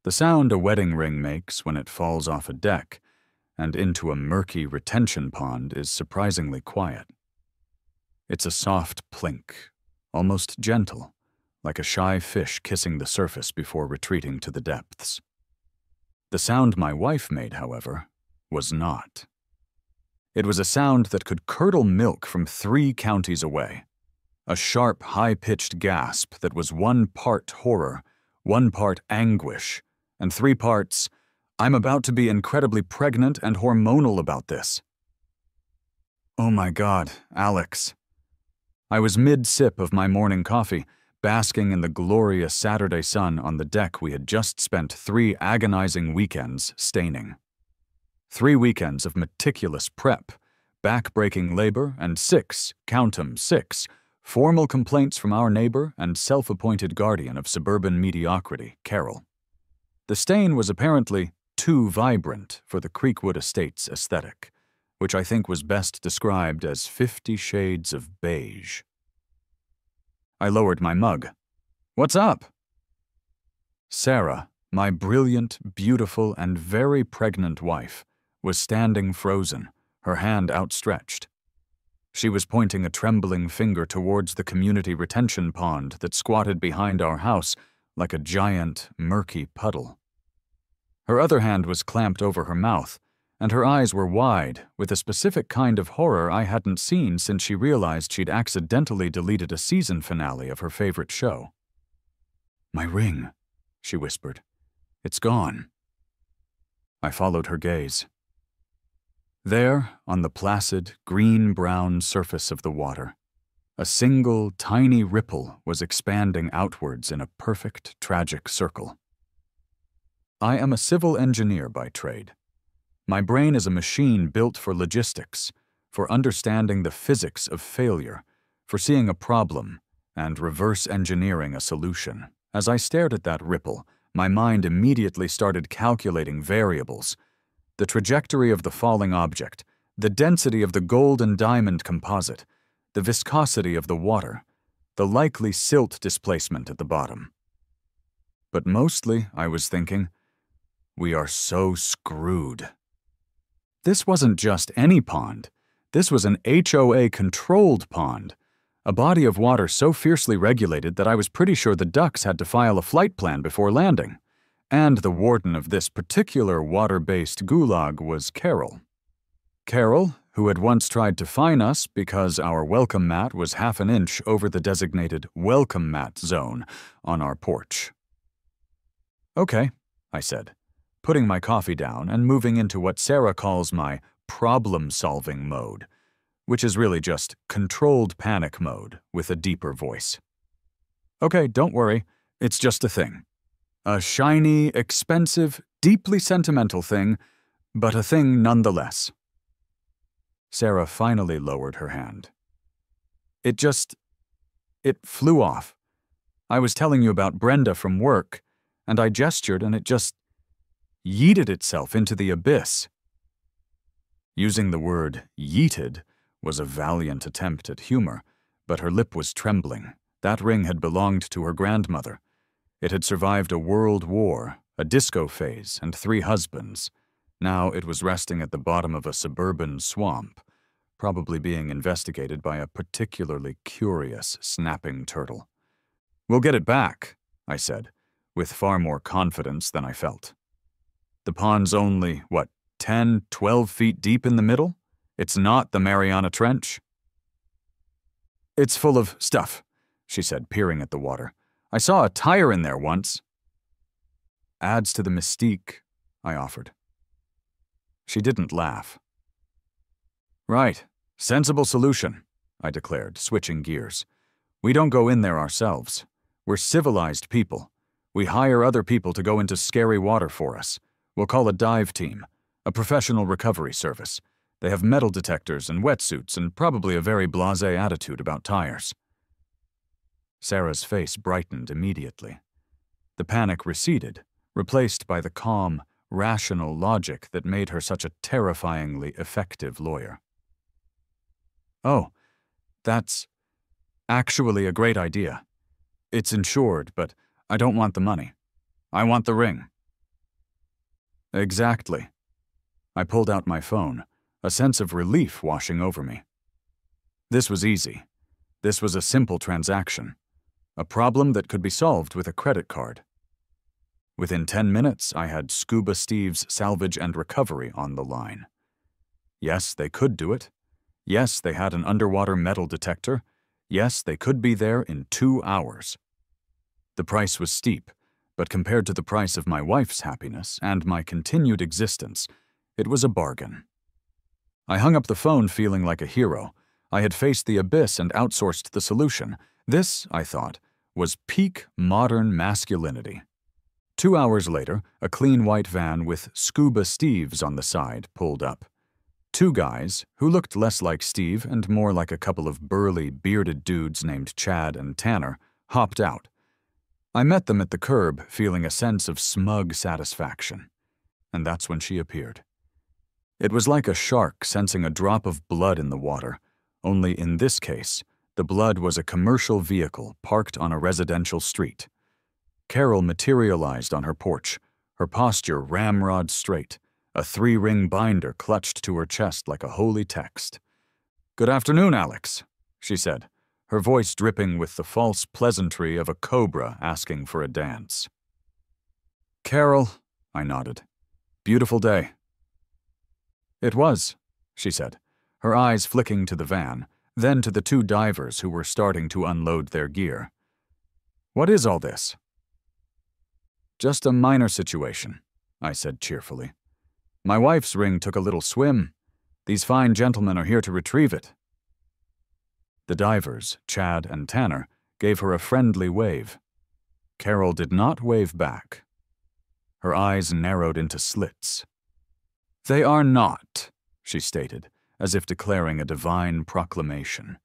The sound a wedding ring makes when it falls off a deck and into a murky retention pond is surprisingly quiet. It's a soft plink, almost gentle, like a shy fish kissing the surface before retreating to the depths. The sound my wife made, however, was not. It was a sound that could curdle milk from 3 counties away. A sharp, high-pitched gasp that was 1 part horror, 1 part anguish, and 3 parts, "I'm about to be incredibly pregnant and hormonal about this." Oh my God, Alex. I was mid-sip of my morning coffee, basking in the glorious Saturday sun on the deck we had just spent 3 agonizing weekends staining. 3 weekends of meticulous prep, back-breaking labor, and 6, count 'em, 6, formal complaints from our neighbor and self-appointed guardian of suburban mediocrity, Carol. The stain was apparently too vibrant for the Creekwood Estates aesthetic, which I think was best described as 50 shades of beige. I lowered my mug. "What's up?" Sarah, my brilliant, beautiful, and very pregnant wife, was standing frozen, her hand outstretched. She was pointing a trembling finger towards the community retention pond that squatted behind our house like a giant, murky puddle. Her other hand was clamped over her mouth, and her eyes were wide with a specific kind of horror I hadn't seen since she realized she'd accidentally deleted a season finale of her favorite show. "My ring," she whispered. "It's gone." I followed her gaze. There, on the placid, green-brown surface of the water, a single, tiny ripple was expanding outwards in a perfect, tragic circle. I am a civil engineer by trade. My brain is a machine built for logistics, for understanding the physics of failure, for seeing a problem and reverse engineering a solution. As I stared at that ripple, my mind immediately started calculating variables: the trajectory of the falling object, the density of the gold and diamond composite, the viscosity of the water, the likely silt displacement at the bottom. But mostly, I was thinking, we are so screwed. This wasn't just any pond. This was an HOA-controlled pond, a body of water so fiercely regulated that I was pretty sure the ducks had to file a flight plan before landing. And the warden of this particular water-based gulag was Carol. Carol, who had once tried to fine us because our welcome mat was half an inch over the designated welcome mat zone on our porch. "Okay," I said, putting my coffee down and moving into what Sarah calls my problem-solving mode, which is really just controlled panic mode with a deeper voice. "Okay, don't worry, it's just a thing. A shiny, expensive, deeply sentimental thing, but a thing nonetheless." Sarah finally lowered her hand. It flew off. I was telling you about Brenda from work, and I gestured and it just yeeted itself into the abyss. Using the word yeeted was a valiant attempt at humor, but her lip was trembling. That ring had belonged to her grandmother. It had survived a world war, a disco phase, and 3 husbands. Now it was resting at the bottom of a suburban swamp, probably being investigated by a particularly curious snapping turtle. "We'll get it back," I said, with far more confidence than I felt. "The pond's only, 10, 12 feet deep in the middle? It's not the Mariana Trench." "It's full of stuff," she said, peering at the water. "I saw a tire in there once." "Adds to the mystique," I offered. She didn't laugh. "Right, sensible solution," I declared, switching gears. "We don't go in there ourselves. We're civilized people. We hire other people to go into scary water for us. We'll call a dive team, a professional recovery service. They have metal detectors and wetsuits and probably a very blasé attitude about tires." Sarah's face brightened immediately. The panic receded, replaced by the calm, rational logic that made her such a terrifyingly effective lawyer. "Oh, that's actually a great idea. It's insured, but I don't want the money. I want the ring. Exactly. I pulled out my phone, a sense of relief washing over me. This was easy. This was a simple transaction, a problem that could be solved with a credit card. Within 10 minutes, I had Scuba Steve's Salvage and Recovery on the line. Yes, they could do it. Yes, they had an underwater metal detector. Yes, they could be there in 2 hours. The price was steep, but compared to the price of my wife's happiness and my continued existence, it was a bargain. I hung up the phone feeling like a hero. I had faced the abyss and outsourced the solution. This, I thought, was peak modern masculinity. 2 hours later, a clean white van with Scuba Steve's on the side pulled up. 2 guys, who looked less like Steve and more like a couple of burly, bearded dudes named Chad and Tanner, hopped out. I met them at the curb, feeling a sense of smug satisfaction. And that's when she appeared. It was like a shark sensing a drop of blood in the water, only in this case, the blood was a commercial vehicle parked on a residential street. Carol materialized on her porch, her posture ramrod straight, a 3-ring binder clutched to her chest like a holy text. "Good afternoon, Alex," she said, her voice dripping with the false pleasantry of a cobra asking for a dance. "Carol," I nodded. "Beautiful day." "It was," she said, her eyes flicking to the van, then to the 2 divers who were starting to unload their gear. "What is all this?" "Just a minor situation," I said cheerfully. "My wife's ring took a little swim. These fine gentlemen are here to retrieve it." The divers, Chad and Tanner, gave her a friendly wave. Carol did not wave back. Her eyes narrowed into slits. "They are not," she stated, as if declaring a divine proclamation.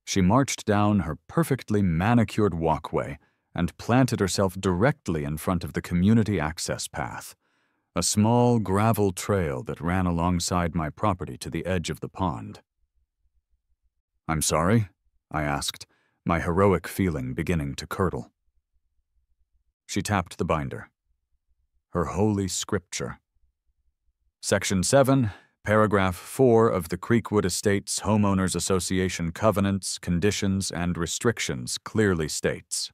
She marched down her perfectly manicured walkway and planted herself directly in front of the community access path, a small gravel trail that ran alongside my property to the edge of the pond. "I'm sorry?" I asked, my heroic feeling beginning to curdle. She tapped the binder. Her holy scripture. Section 7, Paragraph 4 of the Creekwood Estates Homeowners Association Covenants, Conditions, and Restrictions clearly states,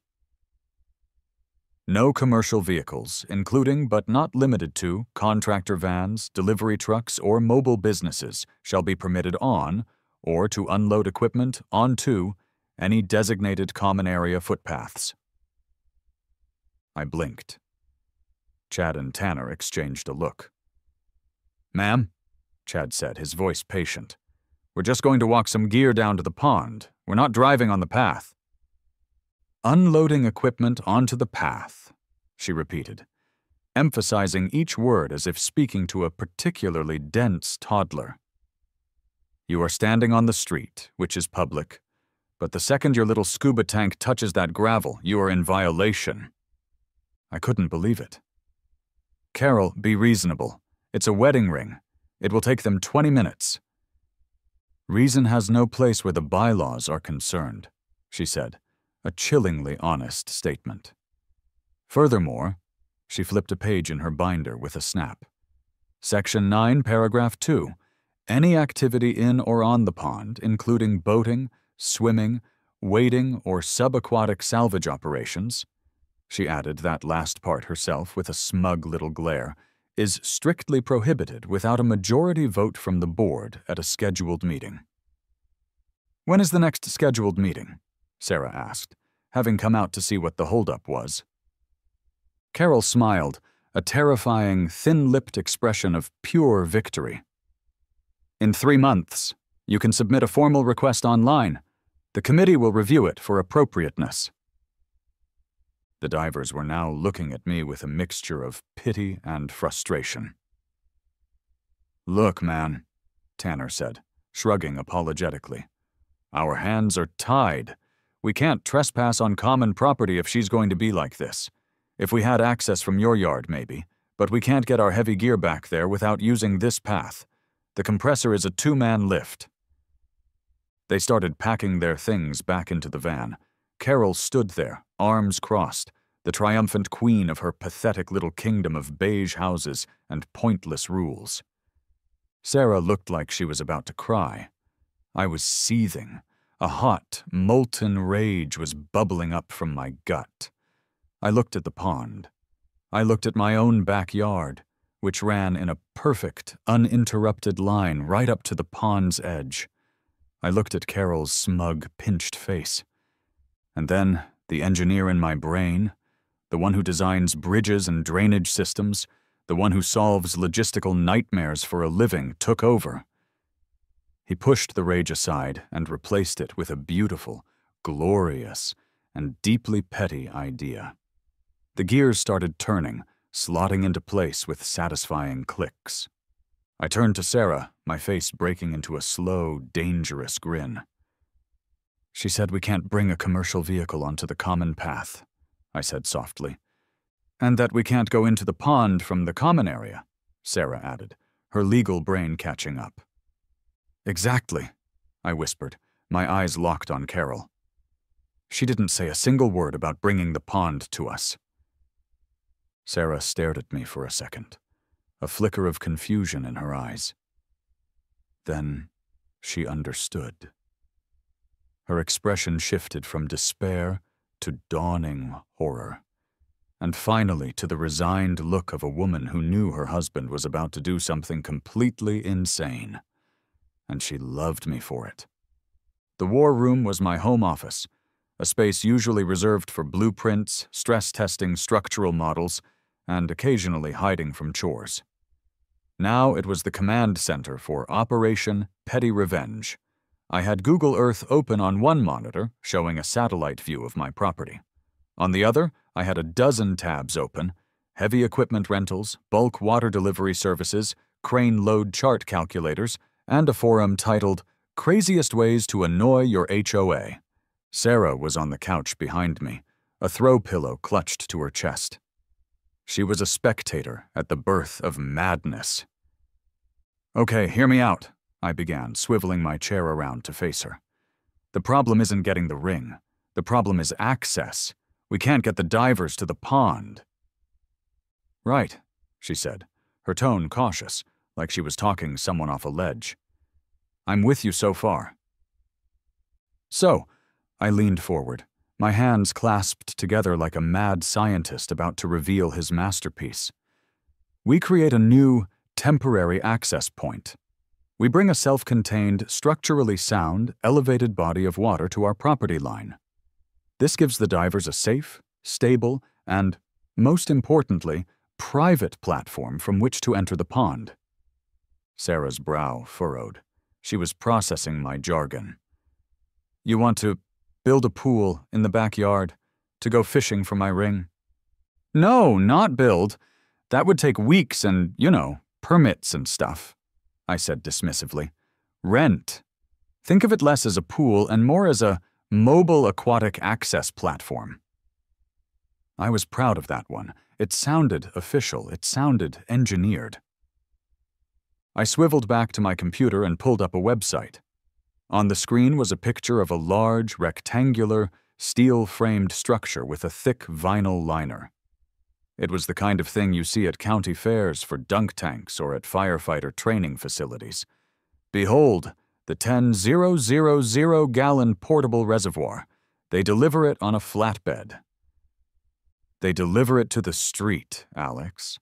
"No commercial vehicles, including but not limited to contractor vans, delivery trucks, or mobile businesses, shall be permitted on, or to unload equipment onto, any designated common area footpaths." I blinked. Chad and Tanner exchanged a look. "Ma'am," Chad said, his voice patient, "we're just going to walk some gear down to the pond. We're not driving on the path." "Unloading equipment onto the path," she repeated, emphasizing each word as if speaking to a particularly dense toddler. "You are standing on the street, which is public, but the second your little scuba tank touches that gravel, you are in violation." I couldn't believe it. "Carol, be reasonable. It's a wedding ring. It will take them 20 minutes. "Reason has no place where the bylaws are concerned," she said, a chillingly honest statement. Furthermore, she flipped a page in her binder with a snap. Section 9, Paragraph 2. Any activity in or on the pond, including boating, swimming, wading, or subaquatic salvage operations, she added that last part herself with a smug little glare, is strictly prohibited without a majority vote from the board at a scheduled meeting. "When is the next scheduled meeting?" Sarah asked, having come out to see what the holdup was. Carol smiled, a terrifying, thin-lipped expression of pure victory. "In 3 months. You can submit a formal request online. The committee will review it for appropriateness." The divers were now looking at me with a mixture of pity and frustration. "Look, man," Tanner said, shrugging apologetically. "Our hands are tied. We can't trespass on common property if she's going to be like this. If we had access from your yard, maybe, but we can't get our heavy gear back there without using this path. The compressor is a 2-man lift." They started packing their things back into the van. Carol stood there, arms crossed, the triumphant queen of her pathetic little kingdom of beige houses and pointless rules. Sarah looked like she was about to cry. I was seething. A hot, molten rage was bubbling up from my gut. I looked at the pond. I looked at my own backyard, which ran in a perfect, uninterrupted line right up to the pond's edge. I looked at Carol's smug, pinched face. And then the engineer in my brain, the one who designs bridges and drainage systems, the one who solves logistical nightmares for a living, took over. He pushed the rage aside and replaced it with a beautiful, glorious, and deeply petty idea. The gears started turning, slotting into place with satisfying clicks. I turned to Sarah, my face breaking into a slow, dangerous grin. "She said we can't bring a commercial vehicle onto the common path," I said softly. "And that we can't go into the pond from the common area," Sarah added, her legal brain catching up. "Exactly," I whispered, my eyes locked on Carol. "She didn't say a single word about bringing the pond to us." Sarah stared at me for a second, a flicker of confusion in her eyes. Then she understood. Her expression shifted from despair to dawning horror, and finally to the resigned look of a woman who knew her husband was about to do something completely insane. And she loved me for it. The war room was my home office, a space usually reserved for blueprints, stress testing structural models, and occasionally hiding from chores. Now it was the command center for Operation Petty Revenge. I had Google Earth open on one monitor, showing a satellite view of my property. On the other, I had a dozen tabs open: heavy equipment rentals, bulk water delivery services, crane load chart calculators, and a forum titled "Craziest Ways to Annoy Your HOA." Sarah was on the couch behind me, a throw pillow clutched to her chest. She was a spectator at the birth of madness. "Okay, hear me out," I began, swiveling my chair around to face her. "The problem isn't getting the ring. The problem is access. We can't get the divers to the pond." "Right," she said, her tone cautious, like she was talking someone off a ledge. "I'm with you so far." "So," I leaned forward, my hands clasped together like a mad scientist about to reveal his masterpiece. "We create a new, temporary access point. We bring a self-contained, structurally sound, elevated body of water to our property line. This gives the divers a safe, stable, and, most importantly, private platform from which to enter the pond." Sarah's brow furrowed. She was processing my jargon. "You want to build a pool in the backyard to go fishing for my ring?" "No, not build. That would take weeks and, permits and stuff," I said dismissively. "Rent. Think of it less as a pool and more as a mobile aquatic access platform." I was proud of that one. It sounded official. It sounded engineered. I swiveled back to my computer and pulled up a website. On the screen was a picture of a large, rectangular, steel-framed structure with a thick vinyl liner. It was the kind of thing you see at county fairs for dunk tanks or at firefighter training facilities. Behold, the 10,000-gallon portable reservoir. They deliver it on a flatbed. They deliver it to the street, Alex.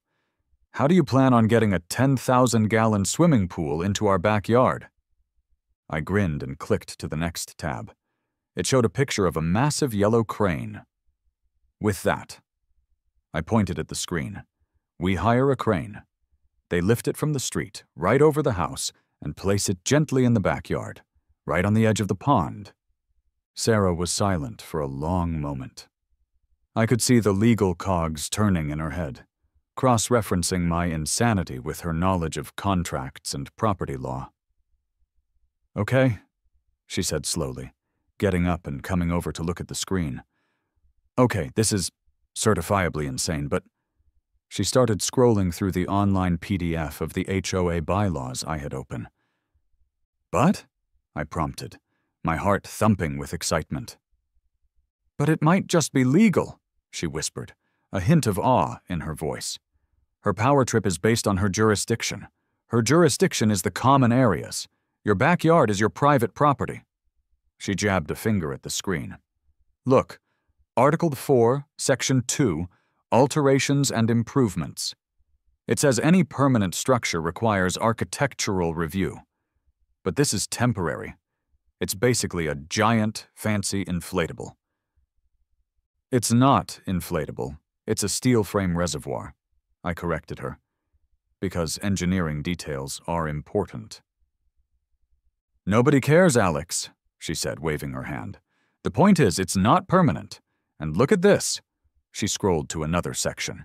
How do you plan on getting a 10,000-gallon swimming pool into our backyard? I grinned and clicked to the next tab. It showed a picture of a massive yellow crane. "With that," I pointed at the screen, "we hire a crane. They lift it from the street, right over the house, and place it gently in the backyard, right on the edge of the pond." Sarah was silent for a long moment. I could see the legal cogs turning in her head, cross-referencing my insanity with her knowledge of contracts and property law. "Okay," she said slowly, getting up and coming over to look at the screen. "Okay, this is certifiably insane, but..." She started scrolling through the online PDF of the HOA bylaws I had open. "But?" I prompted, my heart thumping with excitement. "But it might just be legal," she whispered, a hint of awe in her voice. Her power trip is based on her jurisdiction. Her jurisdiction is the common areas. Your backyard is your private property. She jabbed a finger at the screen. Look, Article 4, Section 2, Alterations and Improvements. It says any permanent structure requires architectural review. But this is temporary. It's basically a giant, fancy inflatable. It's not inflatable. It's a steel frame reservoir, I corrected her, because engineering details are important. Nobody cares, Alex, she said, waving her hand. The point is, it's not permanent. And look at this. She scrolled to another section.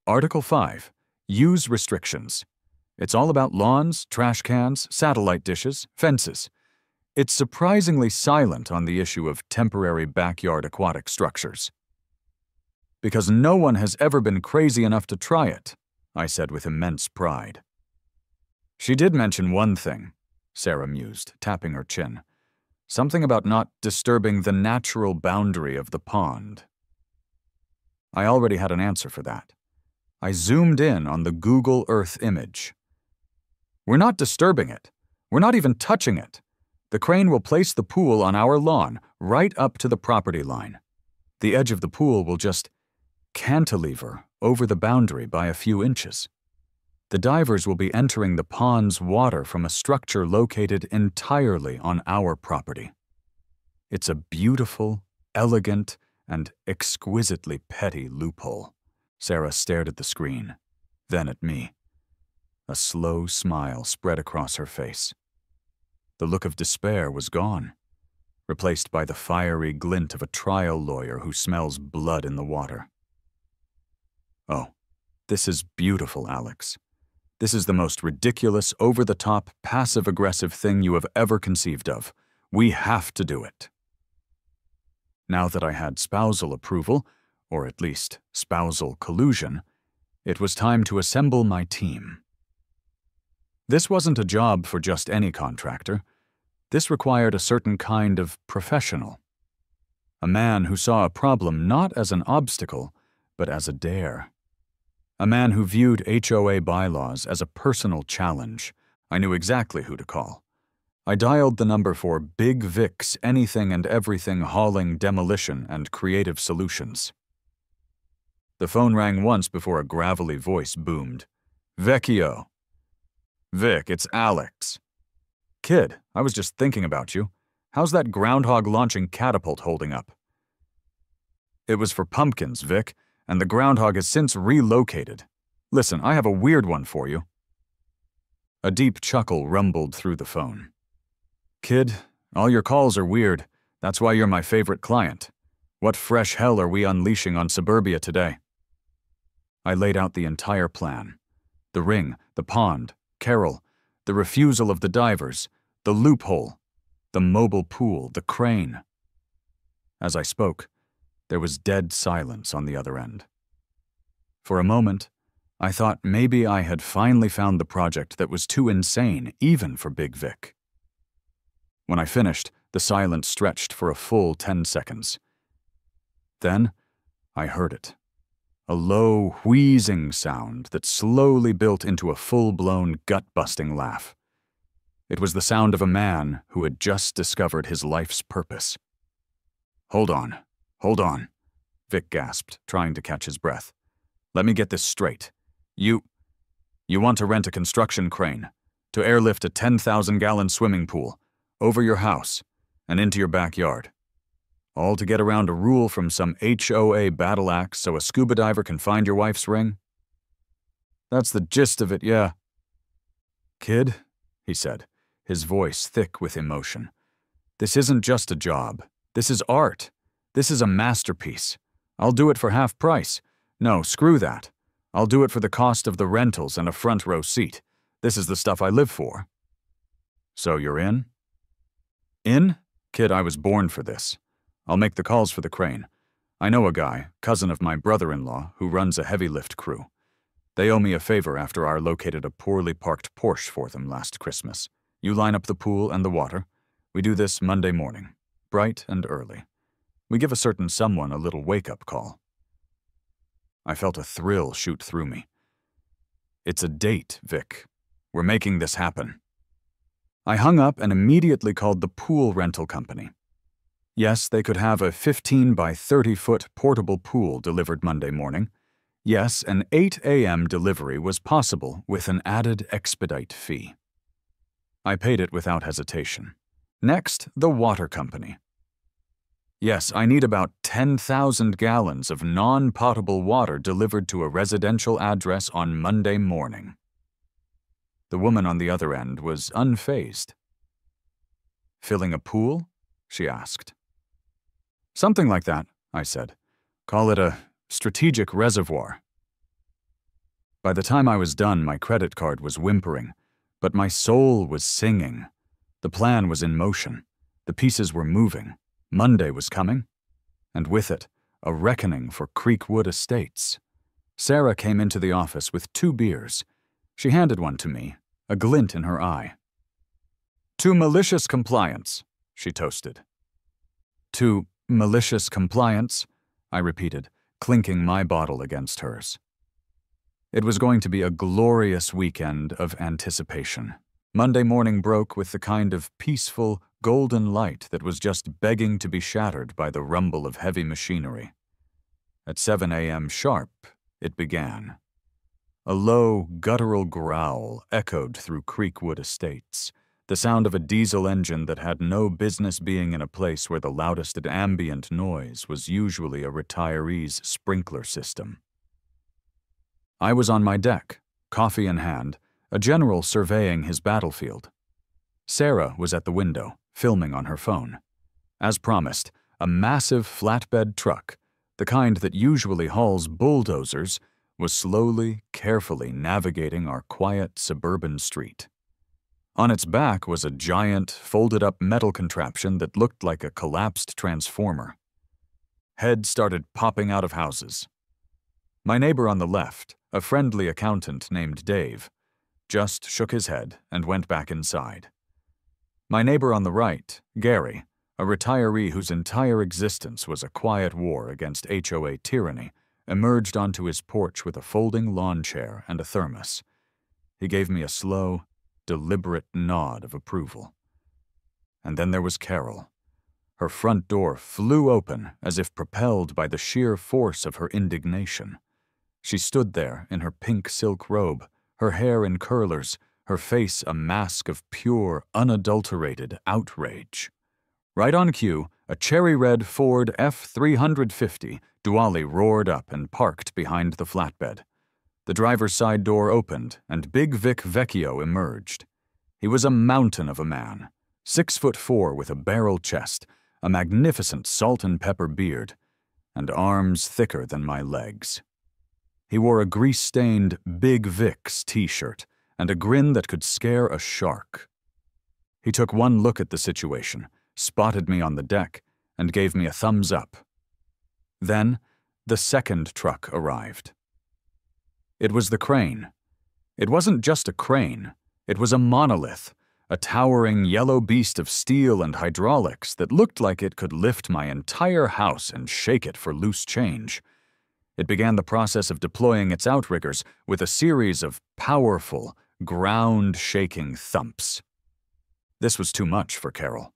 Article 5, Use Restrictions. It's all about lawns, trash cans, satellite dishes, fences. It's surprisingly silent on the issue of temporary backyard aquatic structures. Because no one has ever been crazy enough to try it, I said with immense pride. She did mention one thing, Sarah mused, tapping her chin. Something about not disturbing the natural boundary of the pond. I already had an answer for that. I zoomed in on the Google Earth image. We're not disturbing it. We're not even touching it. The crane will place the pool on our lawn, right up to the property line. The edge of the pool will just cantilever over the boundary by a few inches. The divers will be entering the pond's water from a structure located entirely on our property. It's a beautiful, elegant, and exquisitely petty loophole. Sarah stared at the screen, then at me. A slow smile spread across her face. The look of despair was gone, replaced by the fiery glint of a trial lawyer who smells blood in the water. Oh, this is beautiful, Alex. This is the most ridiculous, over-the-top, passive-aggressive thing you have ever conceived of. We have to do it. Now that I had spousal approval, or at least spousal collusion, it was time to assemble my team. This wasn't a job for just any contractor. This required a certain kind of professional. A man who saw a problem not as an obstacle, but as a dare. A man who viewed HOA bylaws as a personal challenge. I knew exactly who to call. I dialed the number for Big Vic's Anything and Everything Hauling, Demolition, and Creative Solutions. The phone rang once before a gravelly voice boomed. Vecchio. Vic, it's Alex. Kid, I was just thinking about you. How's that groundhog launching catapult holding up? It was for pumpkins, Vic, and the groundhog has since relocated. Listen, I have a weird one for you. A deep chuckle rumbled through the phone. Kid, all your calls are weird. That's why you're my favorite client. What fresh hell are we unleashing on suburbia today? I laid out the entire plan. The ring, the pond, Carol, the refusal of the divers, the loophole, the mobile pool, the crane. As I spoke, there was dead silence on the other end. For a moment, I thought maybe I had finally found the project that was too insane even for Big Vic. When I finished, the silence stretched for a full 10 seconds. Then, I heard it. A low, wheezing sound that slowly built into a full-blown, gut-busting laugh. It was the sound of a man who had just discovered his life's purpose. Hold on, Vic gasped, trying to catch his breath. Let me get this straight. You want to rent a construction crane to airlift a 10,000-gallon swimming pool over your house and into your backyard. All to get around a rule from some HOA battle axe so a scuba diver can find your wife's ring? That's the gist of it, yeah. Kid, he said, his voice thick with emotion. This isn't just a job. This is art. This is a masterpiece. I'll do it for half price. No, screw that. I'll do it for the cost of the rentals and a front row seat. This is the stuff I live for. So you're in? In? Kid, I was born for this. I'll make the calls for the crane. I know a guy, cousin of my brother-in-law, who runs a heavy lift crew. They owe me a favor after I located a poorly parked Porsche for them last Christmas. You line up the pool and the water. We do this Monday morning, bright and early. We give a certain someone a little wake-up call. I felt a thrill shoot through me. It's a date, Vic. We're making this happen. I hung up and immediately called the pool rental company. Yes, they could have a 15 by 30-foot portable pool delivered Monday morning. Yes, an 8 a.m. delivery was possible with an added expedite fee. I paid it without hesitation. Next, the water company. Yes, I need about 10,000 gallons of non-potable water delivered to a residential address on Monday morning. The woman on the other end was unfazed. "Filling a pool?" she asked. "Something like that," I said. "Call it a strategic reservoir." By the time I was done, my credit card was whimpering, but my soul was singing. The plan was in motion. The pieces were moving. Monday was coming, and with it, a reckoning for Creekwood Estates. Sarah came into the office with 2 beers. She handed one to me, a glint in her eye. "To malicious compliance," she toasted. "To malicious compliance," I repeated, clinking my bottle against hers. It was going to be a glorious weekend of anticipation. Monday morning broke with the kind of peaceful, golden light that was just begging to be shattered by the rumble of heavy machinery. At 7 a.m. sharp, it began. A low, guttural growl echoed through Creekwood Estates, the sound of a diesel engine that had no business being in a place where the loudest ambient noise was usually a retiree's sprinkler system. I was on my deck, coffee in hand, a general surveying his battlefield. Sarah was at the window, filming on her phone. As promised, a massive flatbed truck, the kind that usually hauls bulldozers, was slowly, carefully navigating our quiet suburban street. On its back was a giant, folded-up metal contraption that looked like a collapsed transformer. Heads started popping out of houses. My neighbor on the left, a friendly accountant named Dave, just shook his head and went back inside. My neighbor on the right, Gary, a retiree whose entire existence was a quiet war against HOA tyranny, emerged onto his porch with a folding lawn chair and a thermos. He gave me a slow, deliberate nod of approval. And then there was Carol. Her front door flew open as if propelled by the sheer force of her indignation. She stood there in her pink silk robe, her hair in curlers, her face a mask of pure, unadulterated outrage. Right on cue, a cherry-red Ford F350 dually roared up and parked behind the flatbed. The driver's side door opened, and Big Vic Vecchio emerged. He was a mountain of a man, 6'4" with a barrel chest, a magnificent salt and pepper beard, and arms thicker than my legs. He wore a grease-stained Big Vic's t-shirt and a grin that could scare a shark. He took one look at the situation, spotted me on the deck, and gave me a thumbs up. Then, the second truck arrived. It was the crane. It wasn't just a crane. It was a monolith, a towering yellow beast of steel and hydraulics that looked like it could lift my entire house and shake it for loose change. It began the process of deploying its outriggers with a series of powerful, ground-shaking thumps. This was too much for Carol.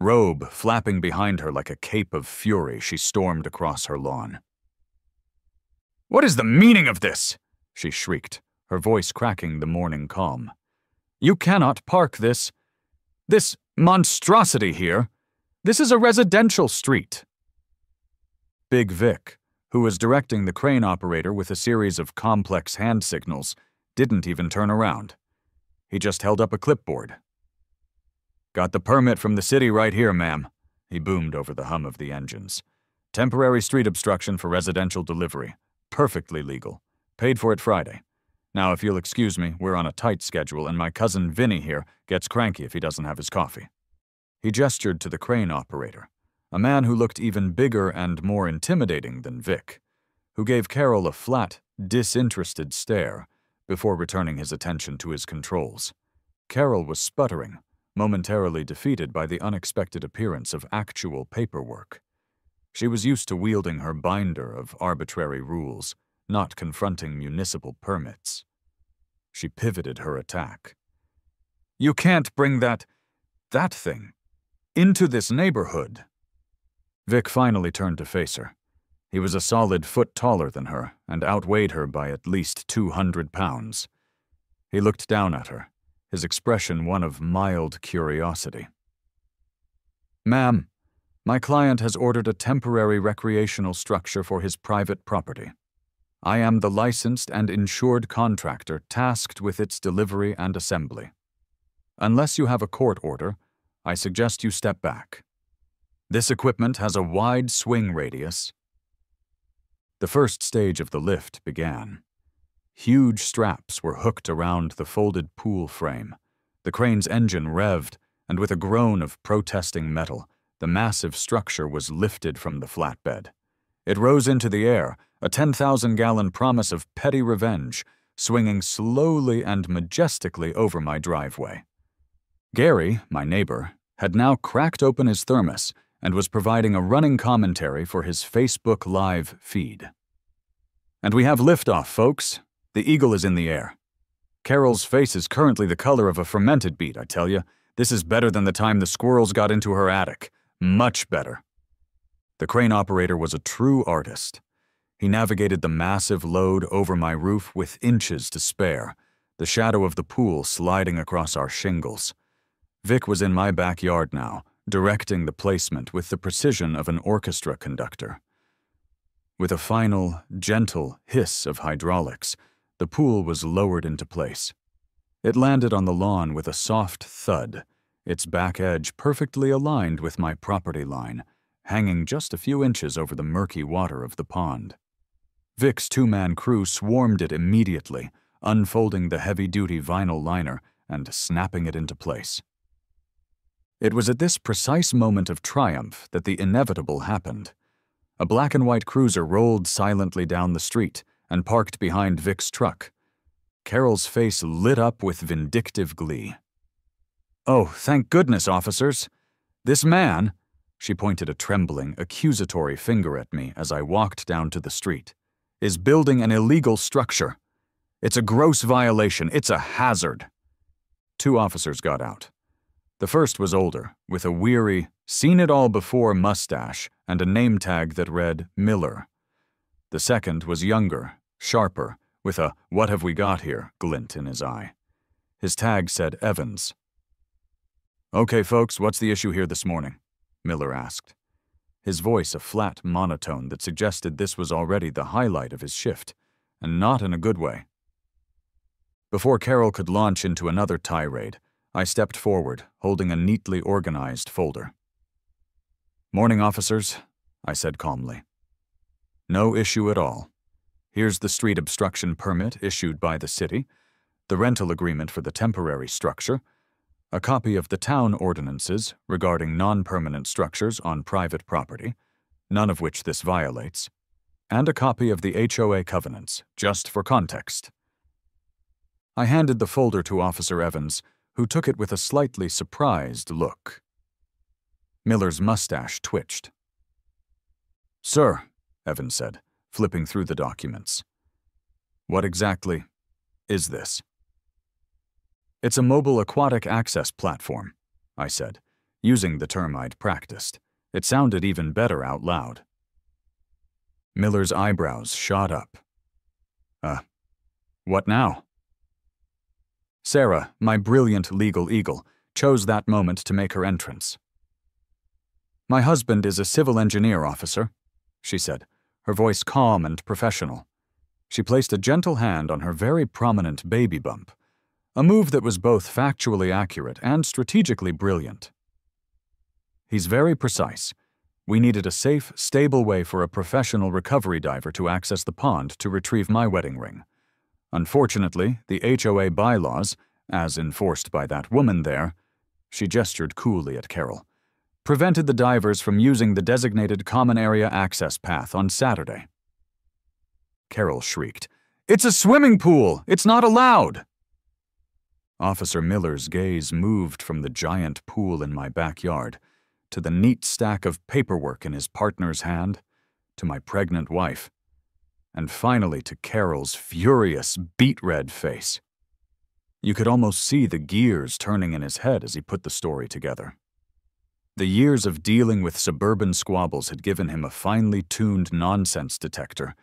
Robe flapping behind her like a cape of fury, she stormed across her lawn. "What is the meaning of this?" she shrieked, her voice cracking the morning calm. "You cannot park this monstrosity here. This is a residential street." Big Vic, who was directing the crane operator with a series of complex hand signals, didn't even turn around. He just held up a clipboard. "Got the permit from the city right here, ma'am," he boomed over the hum of the engines. "Temporary street obstruction for residential delivery. Perfectly legal. Paid for it Friday. Now, if you'll excuse me, we're on a tight schedule, and my cousin Vinny here gets cranky if he doesn't have his coffee." He gestured to the crane operator, a man who looked even bigger and more intimidating than Vic, who gave Carol a flat, disinterested stare before returning his attention to his controls. Carol was sputtering, momentarily defeated by the unexpected appearance of actual paperwork. She was used to wielding her binder of arbitrary rules, not confronting municipal permits. She pivoted her attack. "You can't bring that thing into this neighborhood." Vic finally turned to face her. He was a solid foot taller than her and outweighed her by at least 200 pounds. He looked down at her, his expression one of mild curiosity. "Ma'am, my client has ordered a temporary recreational structure for his private property. I am the licensed and insured contractor tasked with its delivery and assembly. Unless you have a court order, I suggest you step back. This equipment has a wide swing radius." The first stage of the lift began. Huge straps were hooked around the folded pool frame. The crane's engine revved, and with a groan of protesting metal, the massive structure was lifted from the flatbed. It rose into the air, a 10,000-gallon promise of petty revenge, swinging slowly and majestically over my driveway. Gary, my neighbor, had now cracked open his thermos and was providing a running commentary for his Facebook Live feed. "And we have liftoff, folks. The Eagle is in the air. Carol's face is currently the color of a fermented beet, I tell you. This is better than the time the squirrels got into her attic. Much better." The crane operator was a true artist. He navigated the massive load over my roof with inches to spare, the shadow of the pool sliding across our shingles. Vic was in my backyard now, directing the placement with the precision of an orchestra conductor. With a final, gentle hiss of hydraulics, the pool was lowered into place. It landed on the lawn with a soft thud, its back edge perfectly aligned with my property line, hanging just a few inches over the murky water of the pond. Vic's two-man crew swarmed it immediately, unfolding the heavy-duty vinyl liner and snapping it into place. It was at this precise moment of triumph that the inevitable happened. A black-and-white cruiser rolled silently down the street and parked behind Vic's truck. Carol's face lit up with vindictive glee. "Oh, thank goodness, officers. This man," she pointed a trembling, accusatory finger at me as I walked down to the street, "is building an illegal structure. It's a gross violation. It's a hazard." Two officers got out. The first was older, with a weary, seen-it-all-before mustache and a name tag that read Miller. The second was younger, sharper, with a "what have we got here" glint in his eye. His tag said Evans. "Okay, folks, what's the issue here this morning?" Miller asked. His voice a flat monotone that suggested this was already the highlight of his shift, and not in a good way. Before Carol could launch into another tirade, I stepped forward, holding a neatly organized folder. "Morning, officers," I said calmly. "No issue at all. Here's the street obstruction permit issued by the city, the rental agreement for the temporary structure, a copy of the town ordinances regarding non-permanent structures on private property, none of which this violates, and a copy of the HOA covenants, just for context." I handed the folder to Officer Evans, who took it with a slightly surprised look. Miller's mustache twitched. "Sir," Evans said, flipping through the documents. "What exactly is this?" "It's a mobile aquatic access platform," I said, using the term I'd practiced. It sounded even better out loud. Miller's eyebrows shot up. What now?" Sarah, my brilliant legal eagle, chose that moment to make her entrance. "My husband is a civil engineer, officer," she said, her voice calm and professional. She placed a gentle hand on her very prominent baby bump, a move that was both factually accurate and strategically brilliant. "He's very precise. We needed a safe, stable way for a professional recovery diver to access the pond to retrieve my wedding ring. Unfortunately, the HOA bylaws, as enforced by that woman there," she gestured coolly at Carol, "prevented the divers from using the designated common area access path on Saturday." Carol shrieked, "It's a swimming pool! It's not allowed!" Officer Miller's gaze moved from the giant pool in my backyard to the neat stack of paperwork in his partner's hand, to my pregnant wife. and finally to Carol's furious, beet-red face. You could almost see the gears turning in his head as he put the story together. The years of dealing with suburban squabbles had given him a finely tuned nonsense detector,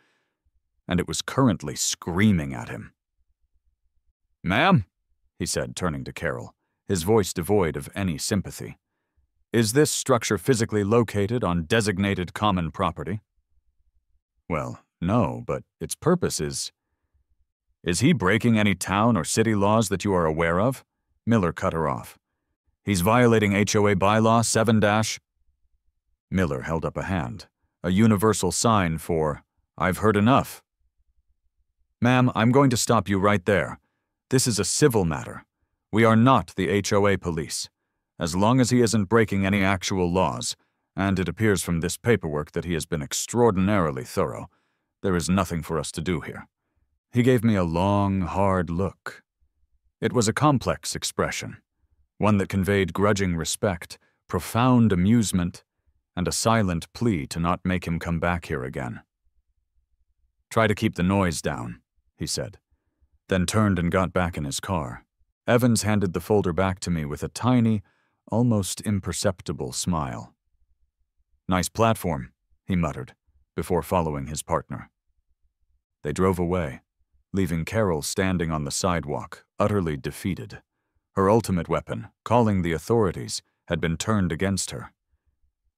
and it was currently screaming at him. "Ma'am," he said, turning to Carol, his voice devoid of any sympathy, "is this structure physically located on designated common property?" "Well, no, but its purpose is—" "Is he breaking any town or city laws that you are aware of?" Miller cut her off. "He's violating HOA bylaw 7-" Miller held up a hand, a universal sign for, "I've heard enough." "Ma'am, I'm going to stop you right there. This is a civil matter. We are not the HOA police. As long as he isn't breaking any actual laws, and it appears from this paperwork that he has been extraordinarily thorough, there is nothing for us to do here." He gave me a long, hard look. It was a complex expression, one that conveyed grudging respect, profound amusement, and a silent plea to not make him come back here again. "Try to keep the noise down," he said, then turned and got back in his car. Evans handed the folder back to me with a tiny, almost imperceptible smile. "Nice platform," he muttered, before following his partner. They drove away, leaving Carol standing on the sidewalk, utterly defeated. Her ultimate weapon, calling the authorities, had been turned against her.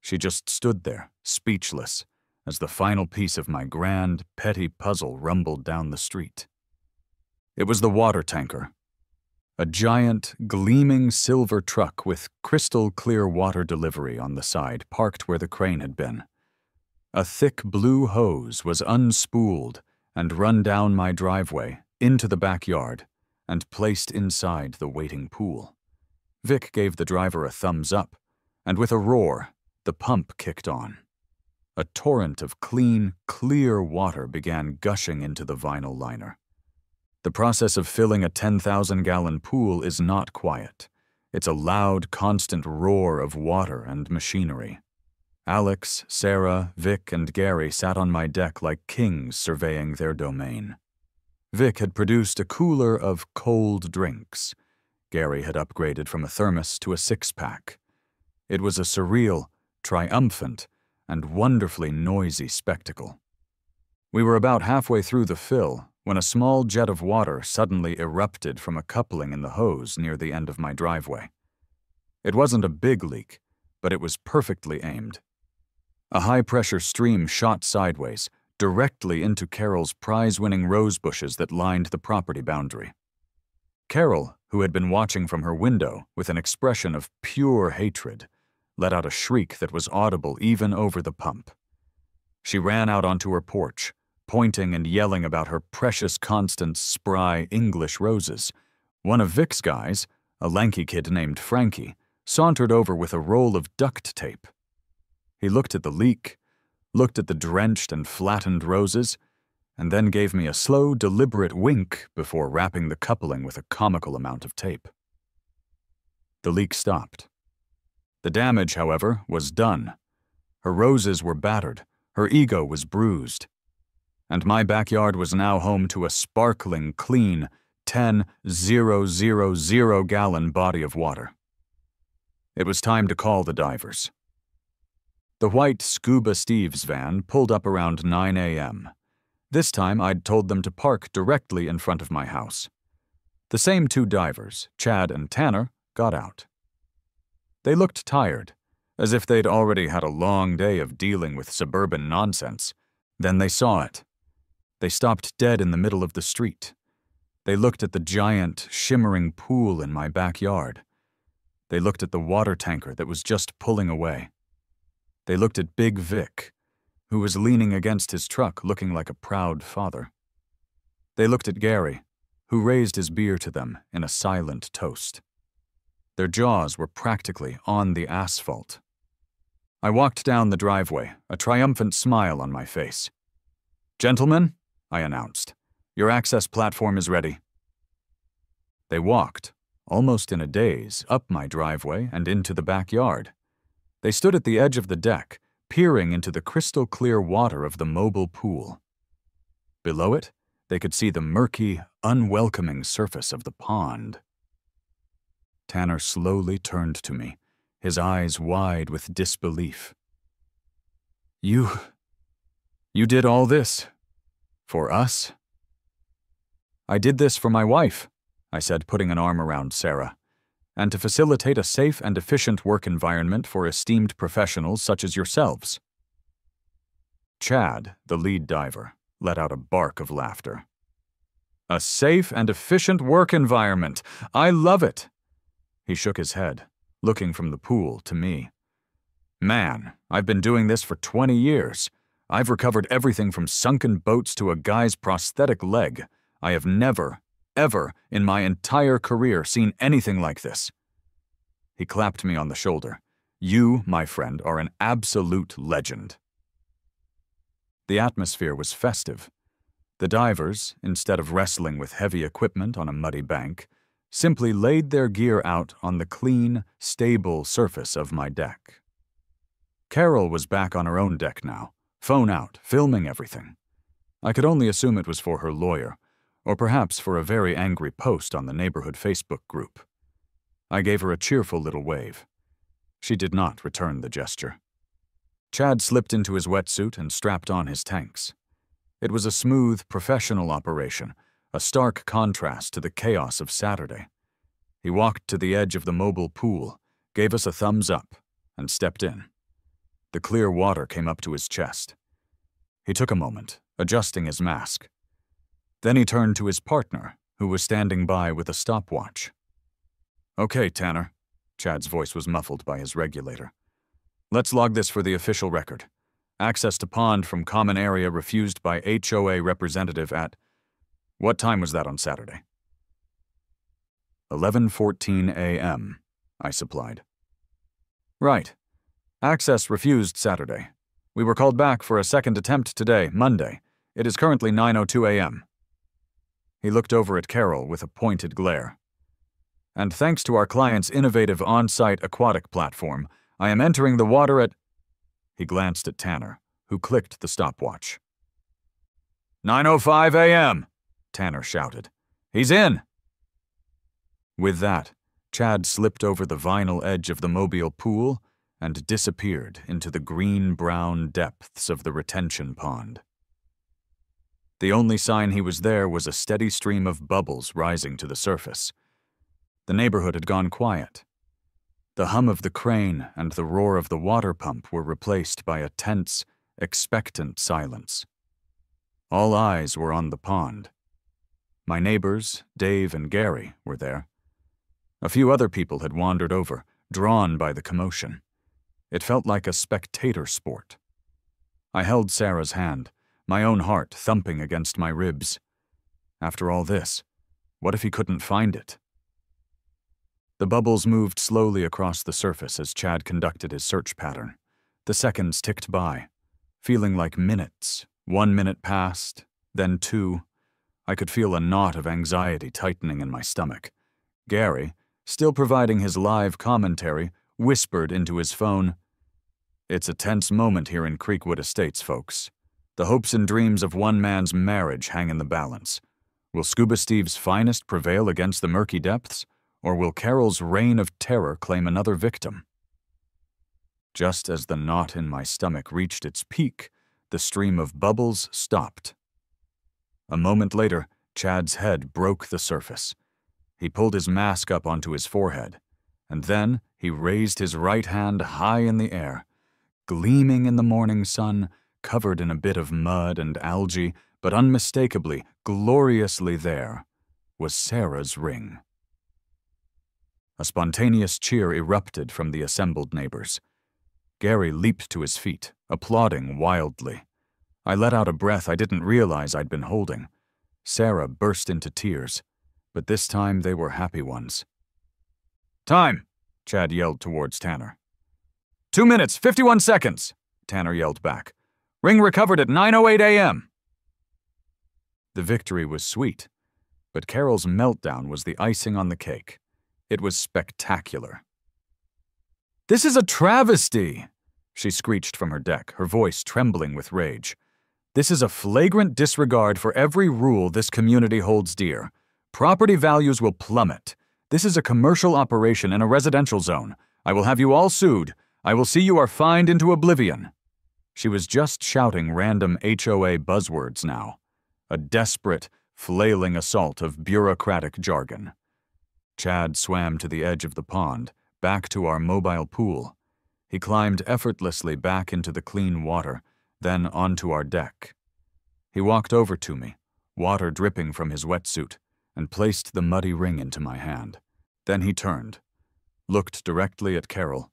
She just stood there, speechless, as the final piece of my grand, petty puzzle rumbled down the street. It was the water tanker. A giant, gleaming silver truck with crystal-clear water delivery on the side parked where the crane had been. A thick blue hose was unspooled and run down my driveway, into the backyard, and placed inside the waiting pool. Vic gave the driver a thumbs up, and with a roar, the pump kicked on. A torrent of clean, clear water began gushing into the vinyl liner. The process of filling a 10,000-gallon pool is not quiet. It's a loud, constant roar of water and machinery. Alex, Sarah, Vic, and Gary sat on my deck like kings surveying their domain. Vic had produced a cooler of cold drinks. Gary had upgraded from a thermos to a six-pack. It was a surreal, triumphant, and wonderfully noisy spectacle. We were about halfway through the fill when a small jet of water suddenly erupted from a coupling in the hose near the end of my driveway. It wasn't a big leak, but it was perfectly aimed. A high-pressure stream shot sideways, directly into Carol's prize-winning rose bushes that lined the property boundary. Carol, who had been watching from her window with an expression of pure hatred, let out a shriek that was audible even over the pump. She ran out onto her porch, pointing and yelling about her precious Constance spry English roses. One of Vic's guys, a lanky kid named Frankie, sauntered over with a roll of duct tape. He looked at the leak, looked at the drenched and flattened roses, and then gave me a slow, deliberate wink before wrapping the coupling with a comical amount of tape. The leak stopped. The damage, however, was done. Her roses were battered, her ego was bruised, and my backyard was now home to a sparkling, clean, 10,000-gallon body of water. It was time to call the divers. The white Scuba Steve's van pulled up around 9 a.m. This time I'd told them to park directly in front of my house. The same two divers, Chad and Tanner, got out. They looked tired, as if they'd already had a long day of dealing with suburban nonsense. Then they saw it. They stopped dead in the middle of the street. They looked at the giant, shimmering pool in my backyard. They looked at the water tanker that was just pulling away. They looked at Big Vic, who was leaning against his truck looking like a proud father. They looked at Gary, who raised his beer to them in a silent toast. Their jaws were practically on the asphalt. I walked down the driveway, a triumphant smile on my face. "Gentlemen," I announced, "your access platform is ready." They walked, almost in a daze, up my driveway and into the backyard. They stood at the edge of the deck, peering into the crystal-clear water of the mobile pool. Below it, they could see the murky, unwelcoming surface of the pond. Tanner slowly turned to me, his eyes wide with disbelief. You did all this? For us? I did this for my wife, I said, putting an arm around Sarah, and to facilitate a safe and efficient work environment for esteemed professionals such as yourselves. Chad, the lead diver, let out a bark of laughter. A safe and efficient work environment. I love it. He shook his head, looking from the pool to me. Man, I've been doing this for 20 years. I've recovered everything from sunken boats to a guy's prosthetic leg. I have never, ever, in my entire career seen anything like this. He clapped me on the shoulder. You, my friend, are an absolute legend. The atmosphere was festive. The divers, instead of wrestling with heavy equipment on a muddy bank, simply laid their gear out on the clean, stable surface of my deck. Carol was back on her own deck now, phone out, filming everything. I could only assume it was for her lawyer, or perhaps for a very angry post on the neighborhood Facebook group. I gave her a cheerful little wave. She did not return the gesture. Chad slipped into his wetsuit and strapped on his tanks. It was a smooth, professional operation, a stark contrast to the chaos of Saturday. He walked to the edge of the mobile pool, gave us a thumbs up, and stepped in. The clear water came up to his chest. He took a moment, adjusting his mask. Then he turned to his partner, who was standing by with a stopwatch. Okay, Tanner. Chad's voice was muffled by his regulator. Let's log this for the official record. Access to pond from common area refused by HOA representative at... What time was that on Saturday? 11:14 a.m., I supplied. Right. Access refused Saturday. We were called back for a second attempt today, Monday. It is currently 9:02 a.m. He looked over at Carol with a pointed glare. And thanks to our client's innovative on-site aquatic platform, I am entering the water at... He glanced at Tanner, who clicked the stopwatch. 9:05 a.m., Tanner shouted. He's in! With that, Chad slipped over the vinyl edge of the mobile pool and disappeared into the green-brown depths of the retention pond. The only sign he was there was a steady stream of bubbles rising to the surface. The neighborhood had gone quiet. The hum of the crane and the roar of the water pump were replaced by a tense, expectant silence. All eyes were on the pond. My neighbors, Dave and Gary, were there. A few other people had wandered over, drawn by the commotion. It felt like a spectator sport. I held Sarah's hand, my own heart thumping against my ribs. After all this, what if he couldn't find it? The bubbles moved slowly across the surface as Chad conducted his search pattern. The seconds ticked by, feeling like minutes. 1 minute passed, then 2. I could feel a knot of anxiety tightening in my stomach. Gary, still providing his live commentary, whispered into his phone, "It's a tense moment here in Creekwood Estates, folks. The hopes and dreams of one man's marriage hang in the balance. Will Scuba Steve's finest prevail against the murky depths, or will Carol's reign of terror claim another victim?" Just as the knot in my stomach reached its peak, the stream of bubbles stopped. A moment later, Chad's head broke the surface. He pulled his mask up onto his forehead, and then he raised his right hand high in the air. Gleaming in the morning sun, covered in a bit of mud and algae, but unmistakably, gloriously there, was Sarah's ring. A spontaneous cheer erupted from the assembled neighbors. Gary leaped to his feet, applauding wildly. I let out a breath I didn't realize I'd been holding. Sarah burst into tears, but this time they were happy ones. "Time!" Chad yelled towards Tanner. 2 minutes, 51 seconds, Tanner yelled back. "Ring recovered at 9:08 a.m. The victory was sweet, but Carol's meltdown was the icing on the cake. It was spectacular. "This is a travesty!" she screeched from her deck, her voice trembling with rage. This is a flagrant disregard for every rule this community holds dear. Property values will plummet. This is a commercial operation in a residential zone. I will have you all sued. I will see you are fined into oblivion." She was just shouting random HOA buzzwords now. A desperate, flailing assault of bureaucratic jargon. Chad swam to the edge of the pond, back to our mobile pool. He climbed effortlessly back into the clean water, then onto our deck. He walked over to me, water dripping from his wetsuit, and placed the muddy ring into my hand. Then he turned, looked directly at Carol,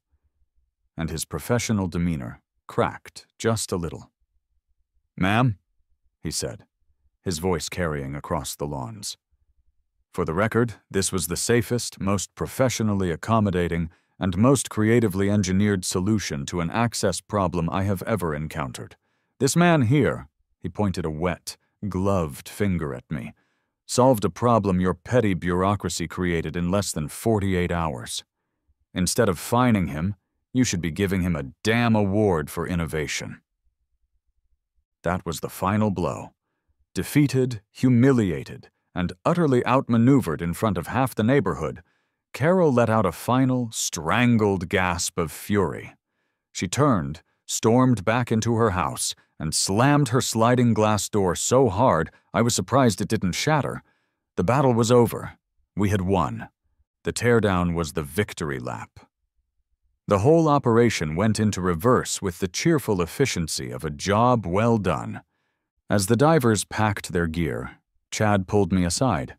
and his professional demeanor cracked just a little. "Ma'am," he said, his voice carrying across the lawns. For the record, this was the safest, most professionally accommodating, and most creatively engineered solution to an access problem I have ever encountered. This man here, he pointed a wet, gloved finger at me, solved a problem your petty bureaucracy created in less than 48 hours. Instead of fining him, you should be giving him a damn award for innovation. That was the final blow. Defeated, humiliated, and utterly outmaneuvered in front of half the neighborhood, Carol let out a final, strangled gasp of fury. She turned, stormed back into her house, and slammed her sliding glass door so hard I was surprised it didn't shatter. The battle was over. We had won. The teardown was the victory lap. The whole operation went into reverse with the cheerful efficiency of a job well done. As the divers packed their gear, Chad pulled me aside.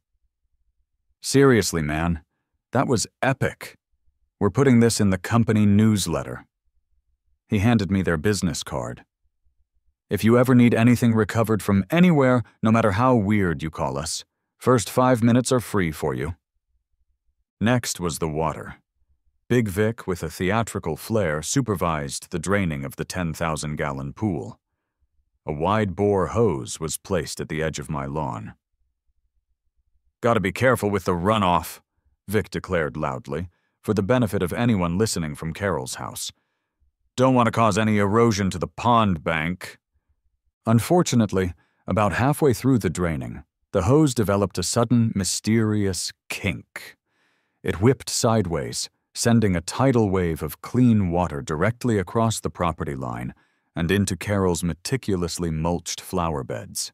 "Seriously, man, that was epic. We're putting this in the company newsletter." He handed me their business card. "If you ever need anything recovered from anywhere, no matter how weird you call us, first 5 minutes are free for you." Next was the water. Big Vic, with a theatrical flair, supervised the draining of the 10,000-gallon pool. A wide-bore hose was placed at the edge of my lawn. "Gotta be careful with the runoff," Vic declared loudly, for the benefit of anyone listening from Carol's house. "Don't want to cause any erosion to the pond bank." Unfortunately, about halfway through the draining, the hose developed a sudden, mysterious kink. It whipped sideways, sending a tidal wave of clean water directly across the property line and into Carol's meticulously mulched flower beds.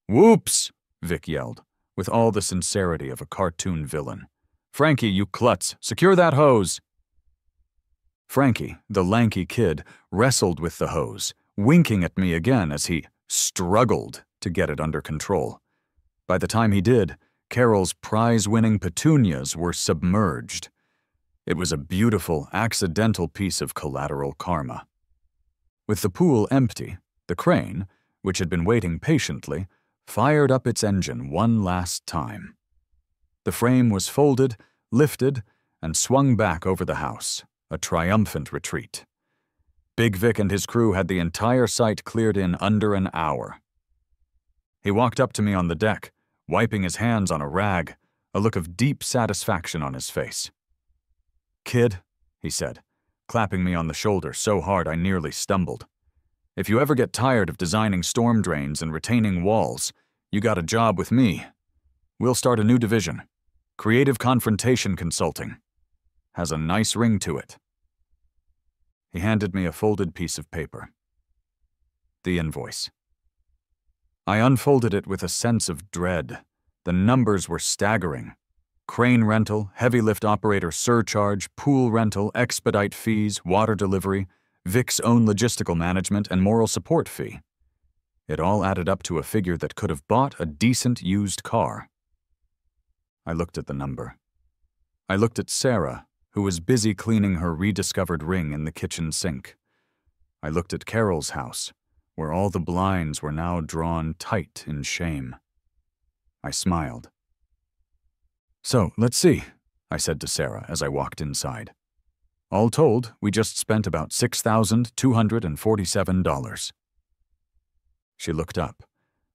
"Whoops!" Vic yelled, with all the sincerity of a cartoon villain. "Frankie, you klutz, secure that hose!" Frankie, the lanky kid, wrestled with the hose, winking at me again as he struggled to get it under control. By the time he did, Carol's prize-winning petunias were submerged. It was a beautiful, accidental piece of collateral karma. With the pool empty, the crane, which had been waiting patiently, fired up its engine one last time. The frame was folded, lifted, and swung back over the house, a triumphant retreat. Big Vic and his crew had the entire site cleared in under an hour. He walked up to me on the deck, wiping his hands on a rag, a look of deep satisfaction on his face. "Kid," he said, clapping me on the shoulder so hard I nearly stumbled. "If you ever get tired of designing storm drains and retaining walls, you got a job with me. We'll start a new division, Creative Confrontation Consulting. Has a nice ring to it." He handed me a folded piece of paper. The invoice. I unfolded it with a sense of dread. The numbers were staggering. Crane rental, heavy lift operator surcharge, pool rental, expedite fees, water delivery, Vic's own logistical management, and moral support fee. It all added up to a figure that could have bought a decent used car. I looked at the number. I looked at Sarah, who was busy cleaning her rediscovered ring in the kitchen sink. I looked at Carol's house, where all the blinds were now drawn tight in shame. I smiled. "So, let's see," I said to Sarah as I walked inside. "All told, we just spent about $6,247. She looked up,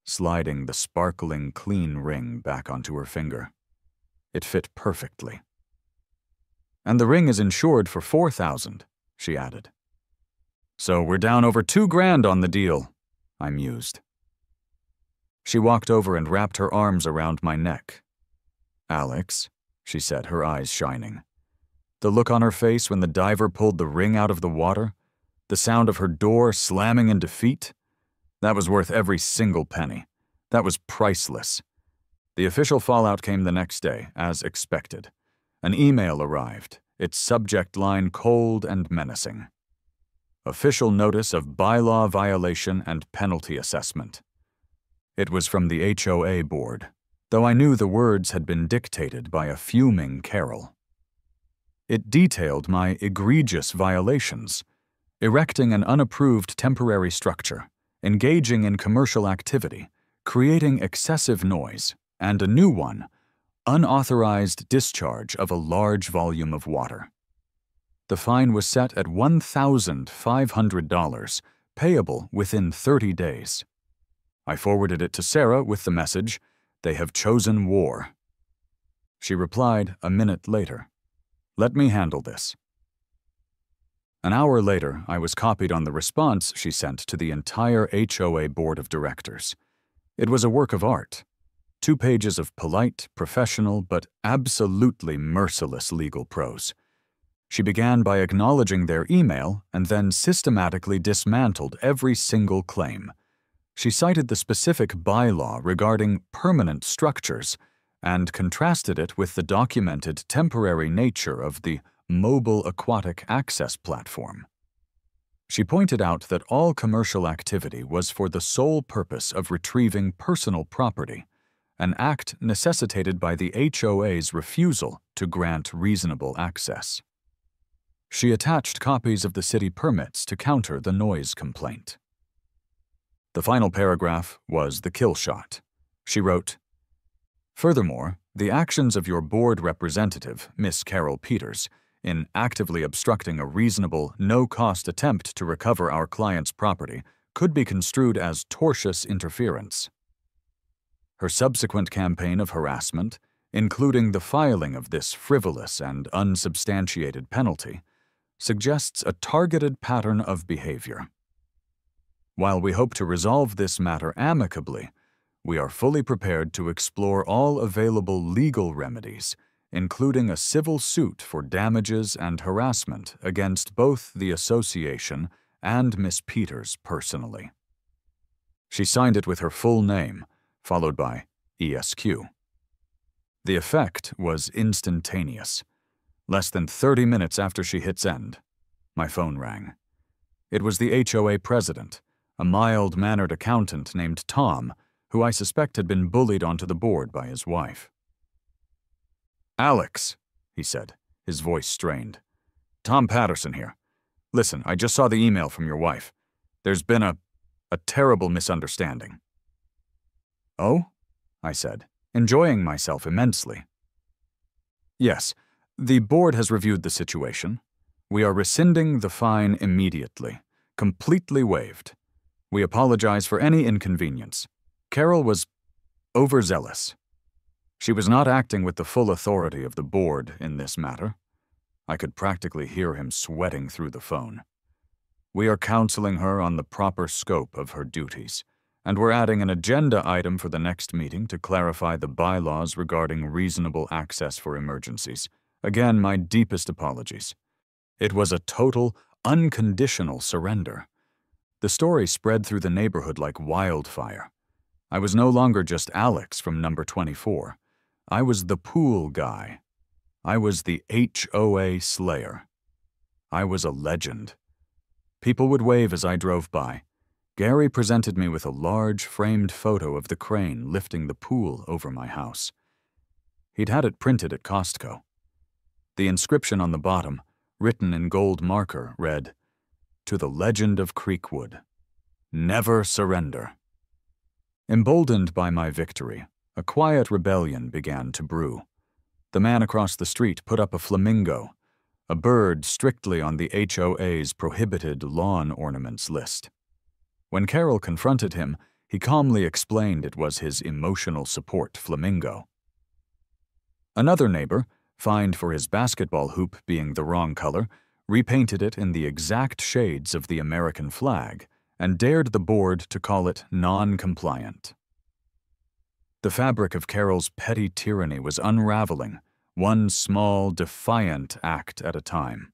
sliding the sparkling, clean ring back onto her finger. It fit perfectly. "And the ring is insured for $4,000, she added. "So we're down over $2,000 on the deal. I mused. She walked over and wrapped her arms around my neck. "Alex," she said, her eyes shining. The look on her face when the diver pulled the ring out of the water, the sound of her door slamming in defeat, that was worth every single penny. That was priceless. The official fallout came the next day, as expected. An email arrived, its subject line cold and menacing. Official notice of bylaw violation and penalty assessment. It was from the HOA board, though I knew the words had been dictated by a fuming Carol. It detailed my egregious violations: erecting an unapproved temporary structure, engaging in commercial activity, creating excessive noise, and a new one, unauthorized discharge of a large volume of water. The fine was set at $1,500, payable within 30 days. I forwarded it to Sarah with the message, "They have chosen war." She replied a minute later, "Let me handle this." An hour later, I was copied on the response she sent to the entire HOA board of directors. It was a work of art. 2 pages of polite, professional, but absolutely merciless legal prose. She began by acknowledging their email and then systematically dismantled every single claim. She cited the specific bylaw regarding permanent structures and contrasted it with the documented temporary nature of the mobile aquatic access platform. She pointed out that all commercial activity was for the sole purpose of retrieving personal property, an act necessitated by the HOA's refusal to grant reasonable access. She attached copies of the city permits to counter the noise complaint. The final paragraph was the kill shot. She wrote, "Furthermore, the actions of your board representative, Miss Carol Peters, in actively obstructing a reasonable, no-cost attempt to recover our client's property could be construed as tortious interference." Her subsequent campaign of harassment, including the filing of this frivolous and unsubstantiated penalty, suggests a targeted pattern of behavior. While we hope to resolve this matter amicably, we are fully prepared to explore all available legal remedies, including a civil suit for damages and harassment against both the association and Miss Peters personally. She signed it with her full name, followed by ESQ. The effect was instantaneous. Less than 30 minutes after she hit send, my phone rang. It was the HOA president, a mild-mannered accountant named Tom, who I suspect had been bullied onto the board by his wife. "Alex," he said, his voice strained. "Tom Patterson here. Listen, I just saw the email from your wife. There's been a terrible misunderstanding." "Oh?" I said, enjoying myself immensely. "Yes, the board has reviewed the situation. We are rescinding the fine immediately, completely waived. We apologize for any inconvenience. Carol was overzealous. She was not acting with the full authority of the board in this matter." I could practically hear him sweating through the phone. "We are counseling her on the proper scope of her duties, and we're adding an agenda item for the next meeting to clarify the bylaws regarding reasonable access for emergencies. Again, my deepest apologies. It was a total, unconditional surrender." The story spread through the neighborhood like wildfire. I was no longer just Alex from number 24. I was the pool guy. I was the HOA slayer. I was a legend. People would wave as I drove by. Gary presented me with a large framed photo of the crane lifting the pool over my house. He'd had it printed at Costco. The inscription on the bottom, written in gold marker, read, "To the legend of Creekwood. Never surrender." Emboldened by my victory, a quiet rebellion began to brew. The man across the street put up a flamingo, a bird strictly on the HOA's prohibited lawn ornaments list. When Carol confronted him, he calmly explained it was his emotional support flamingo. Another neighbor, fined for his basketball hoop being the wrong color, repainted it in the exact shades of the American flag and dared the board to call it non-compliant. The fabric of Carol's petty tyranny was unraveling, one small, defiant act at a time.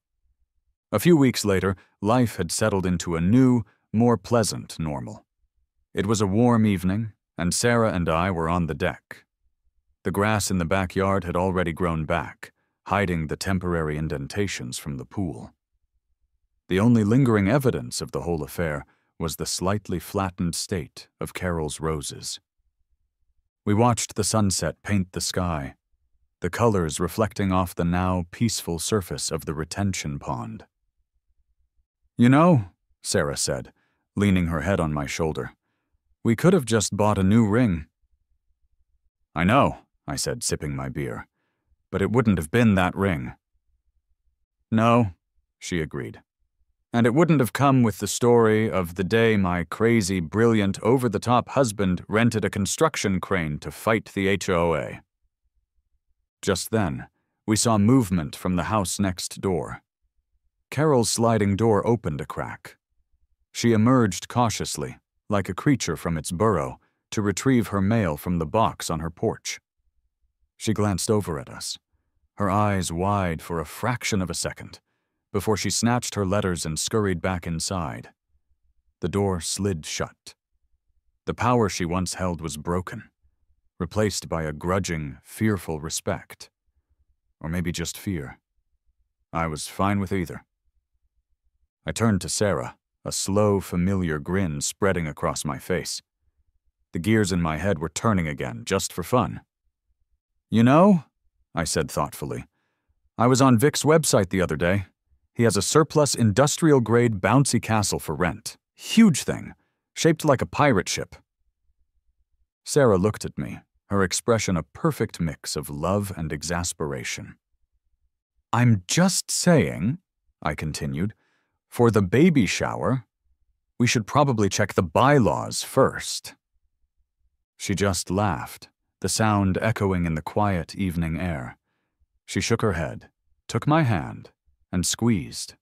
A few weeks later, life had settled into a new, more pleasant normal. It was a warm evening, and Sarah and I were on the deck. The grass in the backyard had already grown back, hiding the temporary indentations from the pool. The only lingering evidence of the whole affair was the slightly flattened state of Carol's roses. We watched the sunset paint the sky, the colors reflecting off the now peaceful surface of the retention pond. "You know," Sarah said, leaning her head on my shoulder, "we could have just bought a new ring." "I know," I said, sipping my beer, "but it wouldn't have been that ring." "No," she agreed. "And it wouldn't have come with the story of the day my crazy, brilliant, over-the-top husband rented a construction crane to fight the HOA. Just then, we saw movement from the house next door. Carol's sliding door opened a crack. She emerged cautiously, like a creature from its burrow, to retrieve her mail from the box on her porch. She glanced over at us, her eyes wide for a fraction of a second, before she snatched her letters and scurried back inside. The door slid shut. The power she once held was broken, replaced by a grudging, fearful respect. Or maybe just fear. I was fine with either. I turned to Sarah, a slow, familiar grin spreading across my face. The gears in my head were turning again, just for fun. "You know," I said thoughtfully, "I was on Vic's website the other day. He has a surplus industrial-grade bouncy castle for rent. Huge thing, shaped like a pirate ship." Sarah looked at me, her expression a perfect mix of love and exasperation. "I'm just saying," I continued, "for the baby shower, we should probably check the bylaws first." She just laughed, the sound echoing in the quiet evening air. She shook her head, took my hand, and squeezed.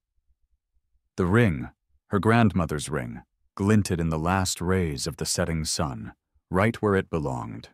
The ring, her grandmother's ring, glinted in the last rays of the setting sun, right where it belonged.